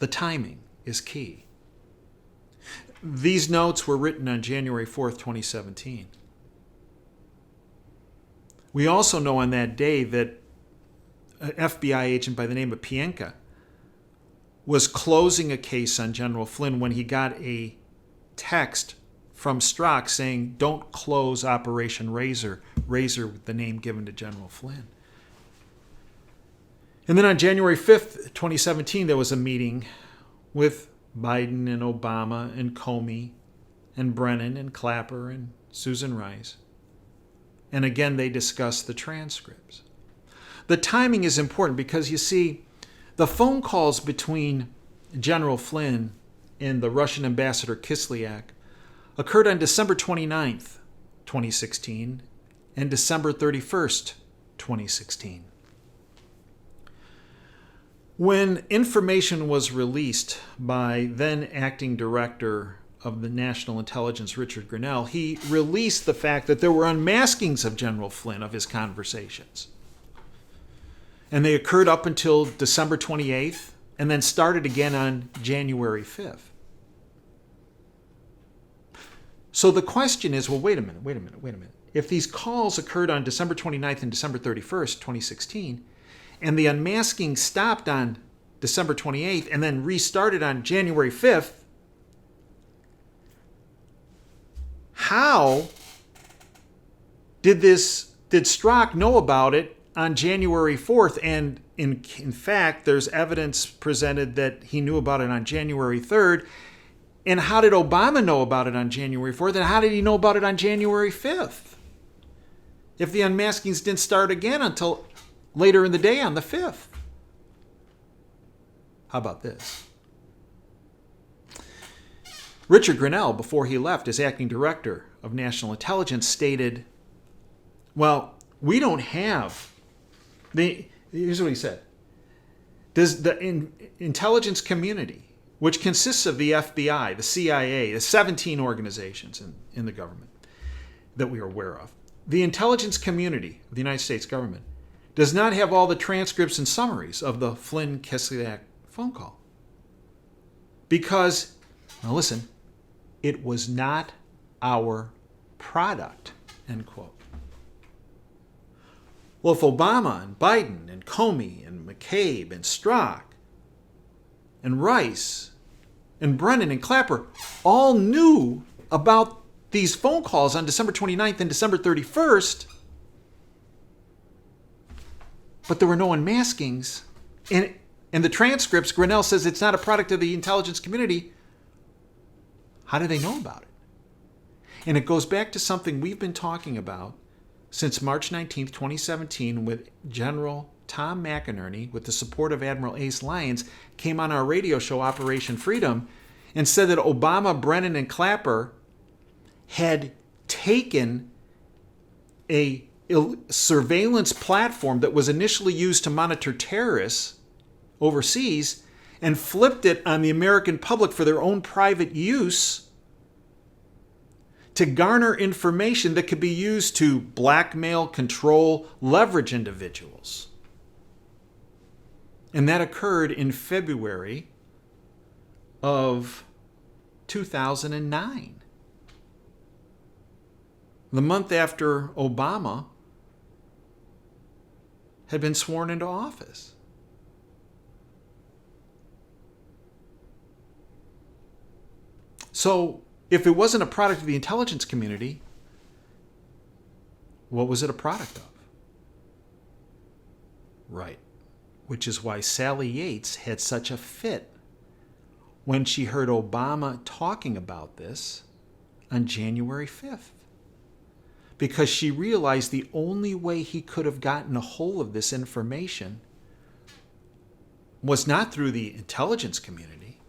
The timing is key. These notes were written on January 4th, 2017. We also know on that day that an FBI agent by the name of Pienka was closing a case on General Flynn when he got a text from Strzok saying, "Don't close Operation Razor," Razor with the name given to General Flynn. And then on January 5th, 2017, there was a meeting with Biden and Obama and Comey and Brennan and Clapper and Susan Rice. And again, they discussed the transcripts. The timing is important because, you see, the phone calls between General Flynn and the Russian ambassador Kislyak occurred on December 29th, 2016, and December 31st, 2016. When information was released by then acting director of the National Intelligence, Richard Grenell, he released the fact that there were unmaskings of General Flynn of his conversations. And they occurred up until December 28th and then started again on January 5th. So the question is, well, wait a minute. If these calls occurred on December 29th and December 31st, 2016, and the unmasking stopped on December 28th and then restarted on January 5th, how did Strzok know about it on January 4th? And in fact, there's evidence presented that he knew about it on January 3rd. And how did Obama know about it on January 4th? And how did he know about it on January 5th? If the unmaskings didn't start again until later in the day on the 5th. How about this? Richard Grenell, before he left as acting director of National Intelligence, stated, well, we don't have here's what he said. Does the intelligence community, which consists of the FBI, the CIA, the 17 organizations in the government that we are aware of, the intelligence community of the United States government does not have all the transcripts and summaries of the Flynn-Kislyak phone call. Because, now listen, it was not our product, end quote. Well, if Obama and Biden and Comey and McCabe and Strzok and Rice and Brennan and Clapper all knew about these phone calls on December 29th and December 31st, but there were no unmaskings, and the transcripts, Grenell says it's not a product of the intelligence community, how do they know about it? And it goes back to something we've been talking about since March 19th, 2017, with General Tom McInerney, with the support of Admiral Ace Lyons, came on our radio show Operation Freedom and said that Obama, Brennan, and Clapper had taken a surveillance platform that was initially used to monitor terrorists overseas and flipped it on the American public for their own private use to garner information that could be used to blackmail, control, leverage individuals. And that occurred in February of 2009. The month after Obama had been sworn into office. So, if it wasn't a product of the intelligence community, what was it a product of? Right. Which is why Sally Yates had such a fit when she heard Obama talking about this on January 5th. Because she realized the only way he could have gotten a hold of this information was not through the intelligence community,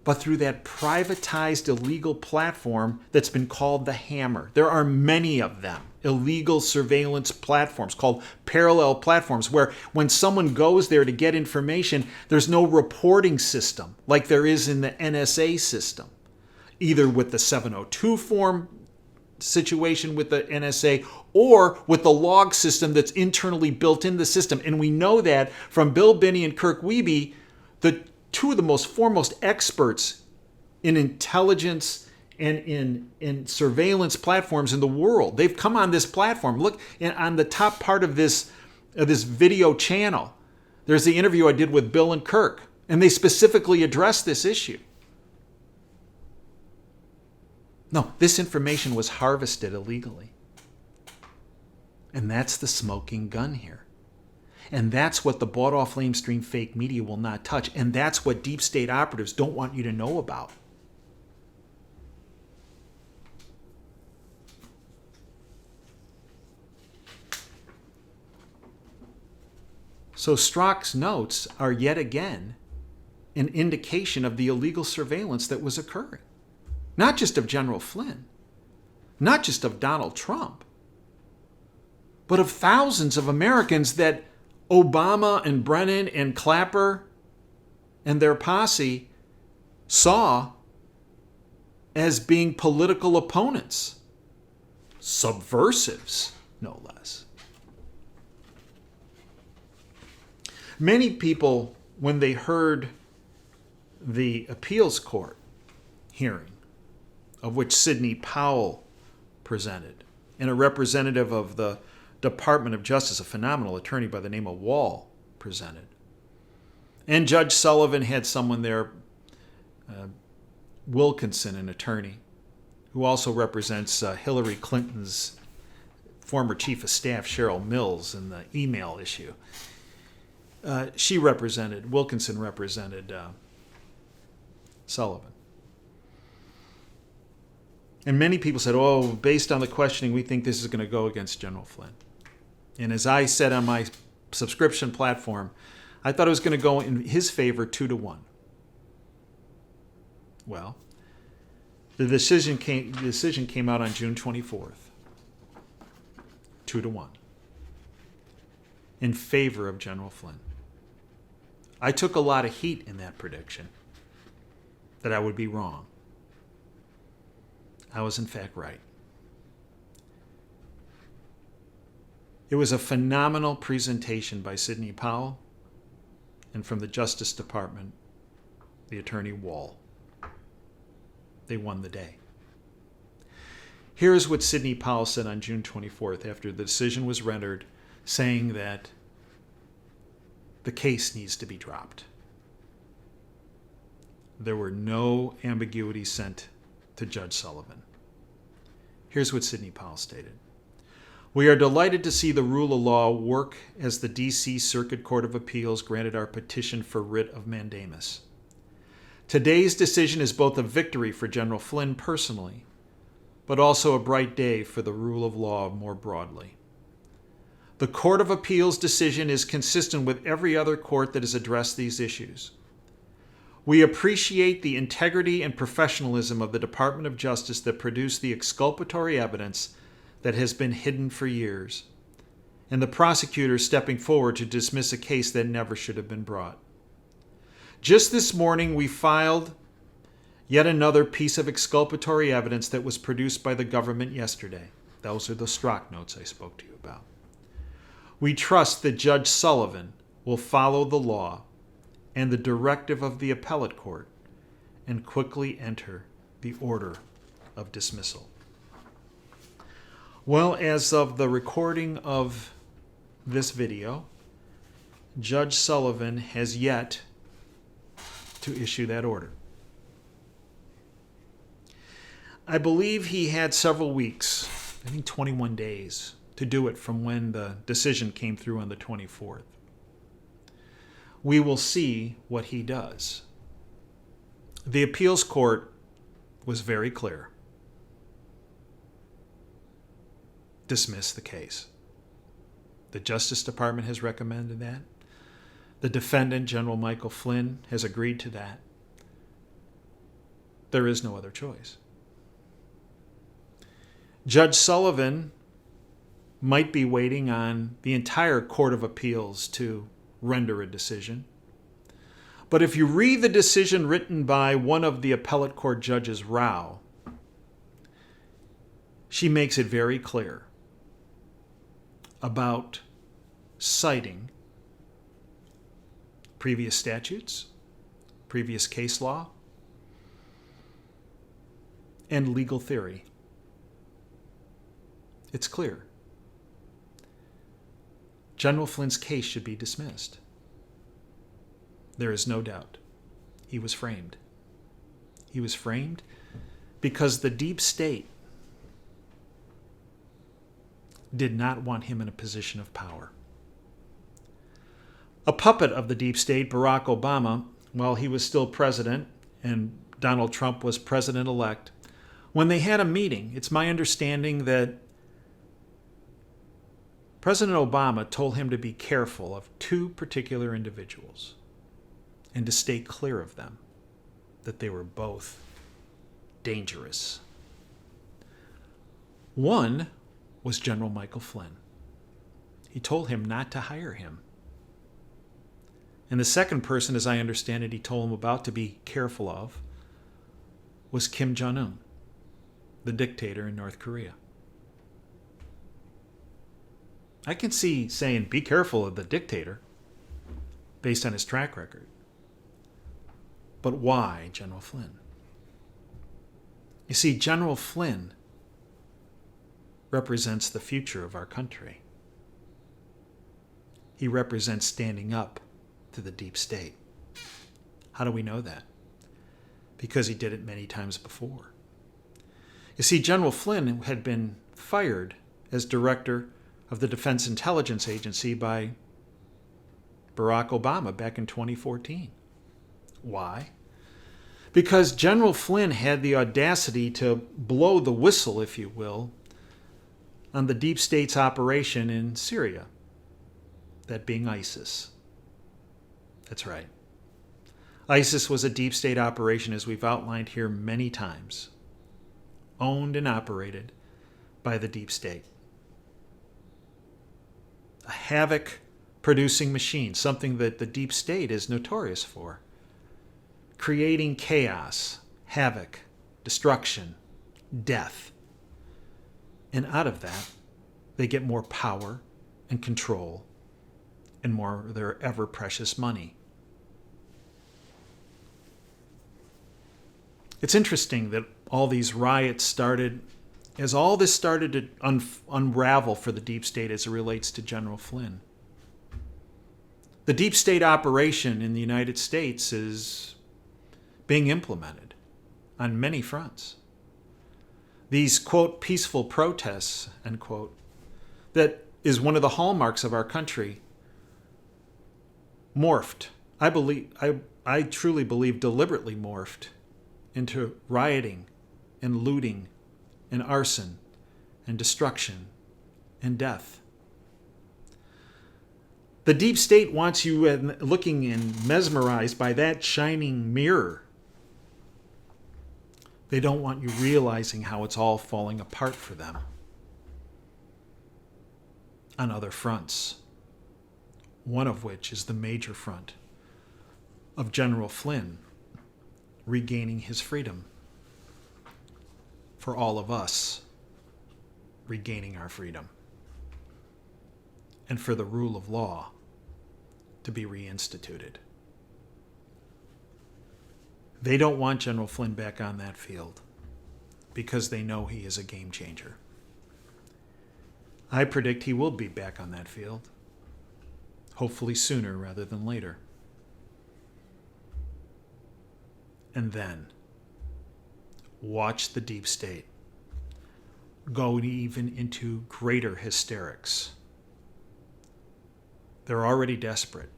but through that privatized illegal platform that's been called the Hammer. There are many of them, illegal surveillance platforms called parallel platforms, where when someone goes there to get information, there's no reporting system like there is in the NSA system, either with the 702 form situation with the NSA or with the log system that's internally built in the system. And we know that from Bill Binney and Kirk Wiebe, the two of the most foremost experts in intelligence and in surveillance platforms in the world. They've come on this platform. Look, and on the top part of this video channel, there's the interview I did with Bill and Kirk, and they specifically address this issue. No, this information was harvested illegally. And that's the smoking gun here. And that's what the bought-off lamestream fake media will not touch. And that's what deep state operatives don't want you to know about. So Strzok's notes are yet again an indication of the illegal surveillance that was occurring. Not just of General Flynn, not just of Donald Trump, but of thousands of Americans that Obama and Brennan and Clapper and their posse saw as being political opponents, subversives, no less. Many people, when they heard the appeals court hearing, of which Sidney Powell presented, and a representative of the Department of Justice, a phenomenal attorney by the name of Wall, presented. And Judge Sullivan had someone there, Wilkinson, an attorney, who also represents Hillary Clinton's former chief of staff, Cheryl Mills, in the email issue. Wilkinson represented Sullivan. And many people said, oh, based on the questioning, we think this is going to go against General Flynn. And as I said on my subscription platform, I thought it was going to go in his favor 2-1. Well, the decision came out on June 24th, 2-1, in favor of General Flynn. I took a lot of heat in that prediction that I would be wrong. I was in fact right. It was a phenomenal presentation by Sidney Powell and from the Justice Department, the attorney Wall. They won the day. Here's what Sidney Powell said on June 24th after the decision was rendered, saying that the case needs to be dropped. There were no ambiguities sent to Judge Sullivan. Here's what Sidney Powell stated. We are delighted to see the rule of law work as the D.C. Circuit Court of Appeals granted our petition for writ of mandamus. Today's decision is both a victory for General Flynn personally, but also a bright day for the rule of law more broadly. The Court of Appeals decision is consistent with every other court that has addressed these issues. We appreciate the integrity and professionalism of the Department of Justice that produced the exculpatory evidence that has been hidden for years, and the prosecutors stepping forward to dismiss a case that never should have been brought. Just this morning, we filed yet another piece of exculpatory evidence that was produced by the government yesterday. Those are the Strzok notes I spoke to you about. We trust that Judge Sullivan will follow the law and the directive of the appellate court and quickly enter the order of dismissal. Well, as of the recording of this video, Judge Sullivan has yet to issue that order. I believe he had several weeks, I think 21 days, to do it from when the decision came through on the 24th. We will see what he does. The appeals court was very clear. Dismiss the case. The Justice Department has recommended that. The defendant, General Michael Flynn, has agreed to that. There is no other choice. Judge Sullivan might be waiting on the entire Court of Appeals to render a decision. But if you read the decision written by one of the appellate court judges, Rao, she makes it very clear about citing previous statutes, previous case law, and legal theory. It's clear. General Flynn's case should be dismissed. There is no doubt. He was framed. He was framed because the deep state did not want him in a position of power. A puppet of the deep state, Barack Obama, while he was still president and Donald Trump was president-elect, when they had a meeting, it's my understanding that President Obama told him to be careful of two particular individuals and to stay clear of them, that they were both dangerous. One was General Michael Flynn. He told him not to hire him. And the second person, as I understand it, he told him about to be careful of was Kim Jong-un, the dictator in North Korea. I can see saying, be careful of the dictator, based on his track record. But why General Flynn? You see, General Flynn represents the future of our country. He represents standing up to the deep state. How do we know that? Because he did it many times before. You see, General Flynn had been fired as director of the Defense Intelligence Agency by Barack Obama back in 2014. Why? Because General Flynn had the audacity to blow the whistle, if you will, on the deep state's operation in Syria, that being ISIS. That's right. ISIS was a deep state operation, as we've outlined here many times, owned and operated by the deep state. A havoc-producing machine, something that the deep state is notorious for. Creating chaos, havoc, destruction, death. And out of that, they get more power and control and more of their ever-precious money. It's interesting that all these riots started, as all this started to unravel for the deep state as it relates to General Flynn. The deep state operation in the United States is being implemented on many fronts. These, quote, peaceful protests, end quote, that is one of the hallmarks of our country, morphed. I truly believe deliberately morphed into rioting and looting and arson and destruction and death. The deep state wants you looking and mesmerized by that shining mirror. They don't want you realizing how it's all falling apart for them on other fronts, one of which is the major front of General Flynn regaining his freedom, for all of us regaining our freedom, and for the rule of law to be reinstituted. They don't want General Flynn back on that field because they know he is a game changer. I predict he will be back on that field, hopefully sooner rather than later. And then watch the deep state go even into greater hysterics. They're already desperate.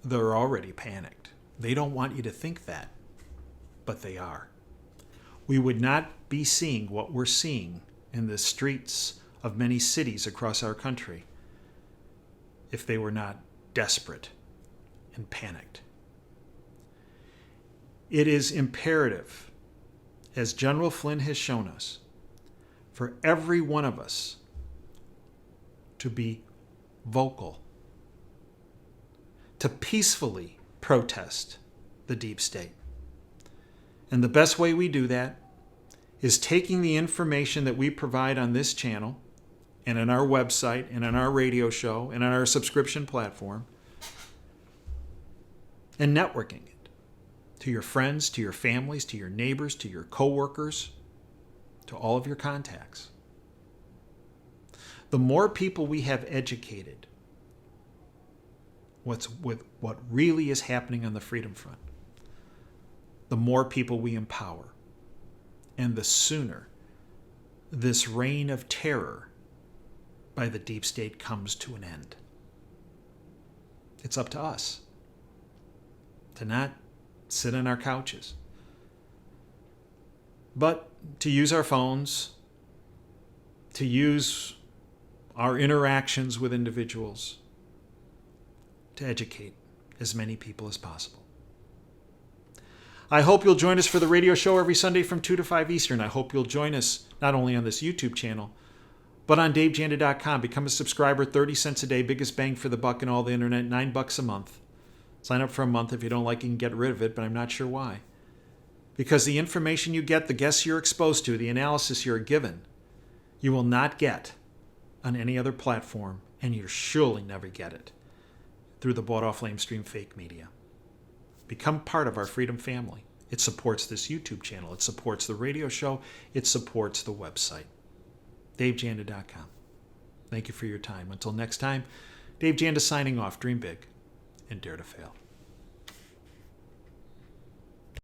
They're already panicked. They don't want you to think that, but they are. We would not be seeing what we're seeing in the streets of many cities across our country if they were not desperate and panicked. It is imperative, as General Flynn has shown us, for every one of us to be vocal, to peacefully protest the deep state. And the best way we do that is taking the information that we provide on this channel and on our website and on our radio show and on our subscription platform and networking it to your friends, to your families, to your neighbors, to your coworkers, to all of your contacts. The more people we have educated with what really is happening on the freedom front, the more people we empower, and the sooner this reign of terror by the deep state comes to an end. It's up to us to not sit on our couches, but to use our phones, to use our interactions with individuals to educate as many people as possible. I hope you'll join us for the radio show every Sunday from 2 to 5 Eastern. I hope you'll join us not only on this YouTube channel, but on DaveJanda.com. Become a subscriber, 30 cents a day, biggest bang for the buck in all the internet, $9 a month. Sign up for a month. If you don't like it, you can get rid of it, but I'm not sure why. Because the information you get, the guests you're exposed to, the analysis you're given, you will not get on any other platform, and you'll surely never get it through the bought-off lamestream fake media. Become part of our freedom family. It supports this YouTube channel. It supports the radio show. It supports the website. DaveJanda.com. Thank you for your time. Until next time, Dave Janda signing off. Dream big and dare to fail.